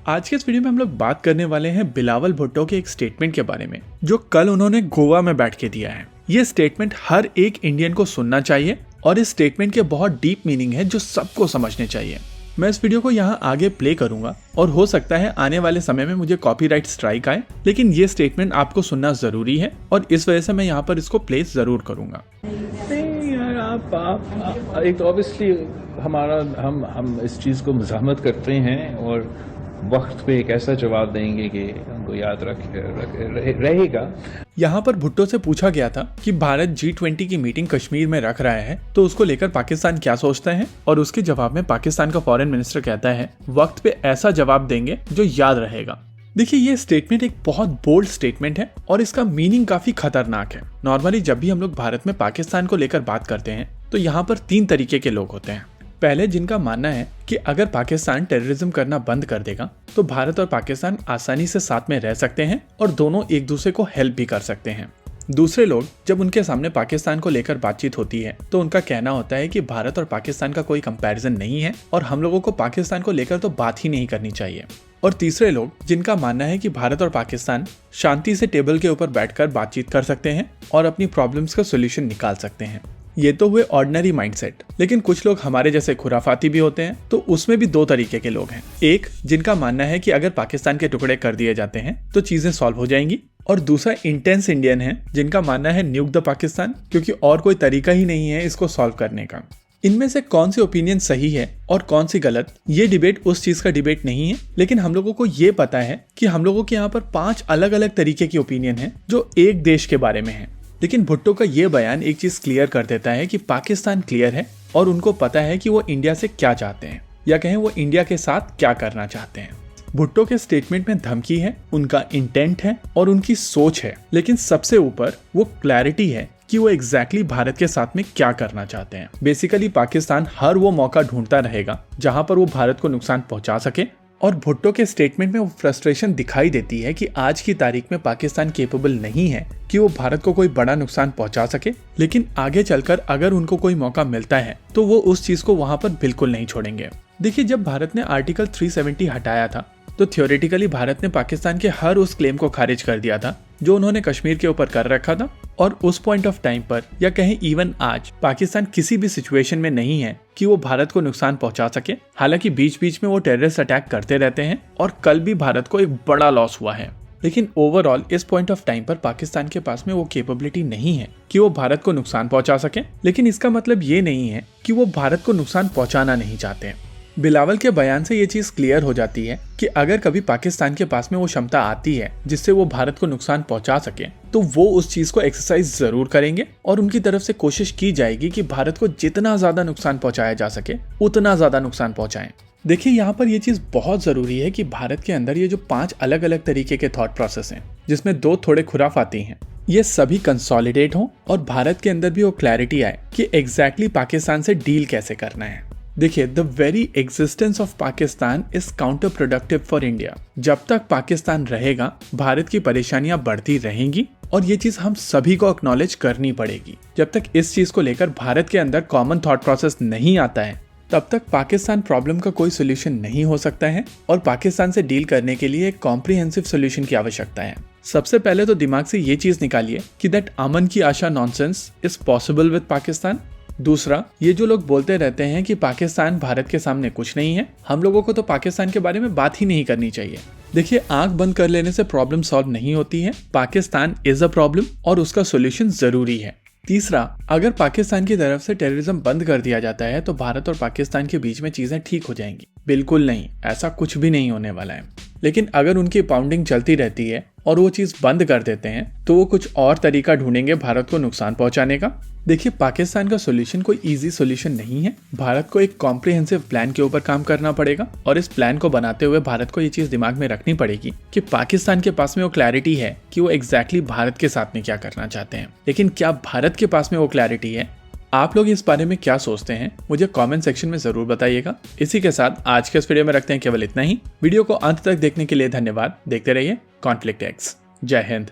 आज के इस वीडियो में हम लोग बात करने वाले हैं बिलावल भुट्टो के एक स्टेटमेंट के बारे में जो कल उन्होंने गोवा में बैठ के दिया है। ये स्टेटमेंट हर एक इंडियन को सुनना चाहिए और इस स्टेटमेंट के बहुत डीप मीनिंग है जो सबको समझने चाहिए। मैं इस वीडियो को यहाँ आगे प्ले करूंगा और हो सकता है आने वाले समय में मुझे कॉपीराइट स्ट्राइक आए, लेकिन ये स्टेटमेंट आपको सुनना जरूरी है और इस वजह से मैं यहाँ पर इसको प्ले जरूर करूंगा। नहीं यार, आप एक तो ऑब्वियसली हम इस चीज़ को मज़ाहमत करते हैं और वक्त पे एक ऐसा जवाब देंगे कि हमको याद रहेगा। यहाँ पर भुट्टो से पूछा गया था कि भारत G20 की मीटिंग कश्मीर में रख रहा है तो उसको लेकर पाकिस्तान क्या सोचता है, और उसके जवाब में पाकिस्तान का फॉरेन मिनिस्टर कहता है वक्त पे ऐसा जवाब देंगे जो याद रहेगा। देखिए, ये स्टेटमेंट एक बहुत बोल्ड स्टेटमेंट है और इसका मीनिंग काफी खतरनाक है। नॉर्मली जब भी हम लोग भारत में पाकिस्तान को लेकर बात करते हैं तो यहाँ पर 3 तरीके के लोग होते हैं। पहले, जिनका मानना है कि अगर पाकिस्तान टेररिज्म करना बंद कर देगा तो भारत और पाकिस्तान आसानी से साथ में रह सकते हैं और दोनों एक दूसरे को हेल्प भी कर सकते हैं। दूसरे लोग, जब उनके सामने पाकिस्तान को लेकर बातचीत होती है तो उनका कहना होता है कि भारत और पाकिस्तान का कोई कंपैरिजन नहीं है और हम लोगों को पाकिस्तान को लेकर तो बात ही नहीं करनी चाहिए। और तीसरे लोग, जिनका मानना है कि भारत और पाकिस्तान शांति से टेबल के ऊपर बैठकर बातचीत कर सकते हैं और अपनी प्रॉब्लम्स का सोल्यूशन निकाल सकते हैं। ये तो हुए ऑर्डिनरी माइंडसेट, लेकिन कुछ लोग हमारे जैसे खुराफाती भी होते हैं, तो उसमें भी 2 तरीके के लोग हैं। एक, जिनका मानना है कि अगर पाकिस्तान के टुकड़े कर दिए जाते हैं तो चीजें सॉल्व हो जाएंगी, और दूसरा इंटेंस इंडियन है जिनका मानना है न्यूक द पाकिस्तान, क्योंकि और कोई तरीका ही नहीं है इसको सॉल्व करने का। इनमें से कौन सी ओपिनियन सही है और कौन सी गलत, ये डिबेट उस चीज का डिबेट नहीं है, लेकिन हम लोगों को ये पता है कि हम लोगों के यहाँ पर 5 अलग अलग तरीके की ओपिनियन है जो एक देश के बारे में है। लेकिन भुट्टो का ये बयान एक चीज क्लियर कर देता है कि पाकिस्तान क्लियर है और उनको पता है कि वो इंडिया से क्या चाहते हैं, या कहें वो इंडिया के साथ क्या करना चाहते हैं। भुट्टो के स्टेटमेंट में धमकी है, उनका इंटेंट है और उनकी सोच है, लेकिन सबसे ऊपर वो क्लैरिटी है कि वो एग्जैक्टली भारत के साथ में क्या करना चाहते हैं। बेसिकली पाकिस्तान हर वो मौका ढूंढता रहेगा जहां पर वो भारत को नुकसान पहुंचा सके, और भुट्टो के स्टेटमेंट में वो फ्रस्ट्रेशन दिखाई देती है कि आज की तारीख में पाकिस्तान केपेबल नहीं है कि वो भारत को कोई बड़ा नुकसान पहुंचा सके, लेकिन आगे चलकर अगर उनको कोई मौका मिलता है तो वो उस चीज को वहां पर बिल्कुल नहीं छोड़ेंगे। देखिए, जब भारत ने आर्टिकल 370 हटाया था तो थियोरेटिकली भारत ने पाकिस्तान के हर उस क्लेम को खारिज कर दिया था जो उन्होंने कश्मीर के ऊपर कर रखा था, और उस पॉइंट ऑफ टाइम पर, या कहें इवन आज, पाकिस्तान किसी भी सिचुएशन में नहीं है कि वो भारत को नुकसान पहुंचा सके। हालांकि बीच बीच में वो टेररिस्ट अटैक करते रहते हैं और कल भी भारत को एक बड़ा लॉस हुआ है, लेकिन ओवरऑल इस पॉइंट ऑफ टाइम पर पाकिस्तान के पास में वो कैपेबिलिटी नहीं है कि वो भारत को नुकसान पहुंचा सके। लेकिन इसका मतलब ये नहीं है कि वो भारत को नुकसान पहुंचाना नहीं चाहते। बिलावल के बयान से ये चीज क्लियर हो जाती है कि अगर कभी पाकिस्तान के पास में वो क्षमता आती है जिससे वो भारत को नुकसान पहुंचा सके तो वो उस चीज को एक्सरसाइज जरूर करेंगे और उनकी तरफ से कोशिश की जाएगी कि भारत को जितना ज्यादा नुकसान पहुंचाया जा सके उतना ज्यादा नुकसान पहुंचाएं। देखिए, यहाँ पर ये चीज बहुत जरूरी है कि भारत के अंदर ये जो 5 अलग अलग तरीके के थॉट प्रोसेस हैं, जिसमें 2 थोड़े खुराफाती हैं, ये सभी कंसोलिडेट हों और भारत के अंदर भी वो क्लैरिटी आए कि एग्जैक्टली पाकिस्तान से डील कैसे करना है। देखिए, the very existence of Pakistan is counter productive for India. जब तक पाकिस्तान रहेगा भारत की परेशानियां बढ़ती रहेंगी और ये चीज हम सभी को एक्नॉलेज करनी पड़ेगी। जब तक इस चीज को लेकर भारत के अंदर कॉमन थॉट प्रोसेस नहीं आता है तब तक पाकिस्तान प्रॉब्लम का कोई सोल्यूशन नहीं हो सकता है, और पाकिस्तान से डील करने के लिए एक कॉम्प्रिहेंसिव सोल्यूशन की आवश्यकता है। सबसे पहले तो दिमाग से ये चीज निकालिए कि that Aman ki Asha nonsense is possible with Pakistan. दूसरा, ये जो लोग बोलते रहते हैं कि पाकिस्तान भारत के सामने कुछ नहीं है, हम लोगों को तो पाकिस्तान के बारे में बात ही नहीं करनी चाहिए। देखिए, आंख बंद कर लेने से प्रॉब्लम सॉल्व नहीं होती है। पाकिस्तान इज अ प्रॉब्लम और उसका सोल्यूशन जरूरी है। तीसरा, अगर पाकिस्तान की तरफ से टेररिज्म बंद कर दिया जाता है तो भारत और पाकिस्तान के बीच में चीजें ठीक हो जाएंगी। बिल्कुल नहीं, ऐसा कुछ भी नहीं होने वाला है। लेकिन अगर उनकी पाउंडिंग चलती रहती है और वो चीज बंद कर देते हैं तो वो कुछ और तरीका ढूंढेंगे भारत को नुकसान पहुंचाने का। देखिए, पाकिस्तान का सोल्यूशन कोई इजी सोल्यूशन नहीं है। भारत को एक कॉम्प्रिहेंसिव प्लान के ऊपर काम करना पड़ेगा, और इस प्लान को बनाते हुए भारत को ये चीज दिमाग में रखनी पड़ेगी कि पाकिस्तान के पास में वो क्लैरिटी है कि वो एग्जैक्टली भारत के साथ में क्या करना चाहते हैं, लेकिन क्या भारत के पास में वो क्लैरिटी है? आप लोग इस बारे में क्या सोचते हैं मुझे कमेंट सेक्शन में जरूर बताइएगा। इसी के साथ आज के इस वीडियो में रखते हैं केवल इतना ही। वीडियो को अंत तक देखने के लिए धन्यवाद। देखते रहिए कॉन्फ्लिक्ट एक्स। जय हिंद।